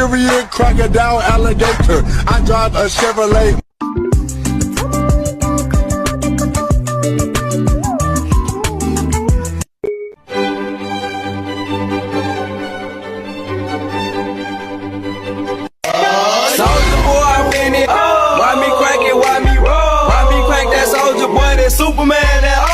Period, crocodile, alligator. I drive a Chevrolet. Soldier boy, I'm in it. Why me crack it? Why me roll? Why me crack that soldier boy? That Superman? That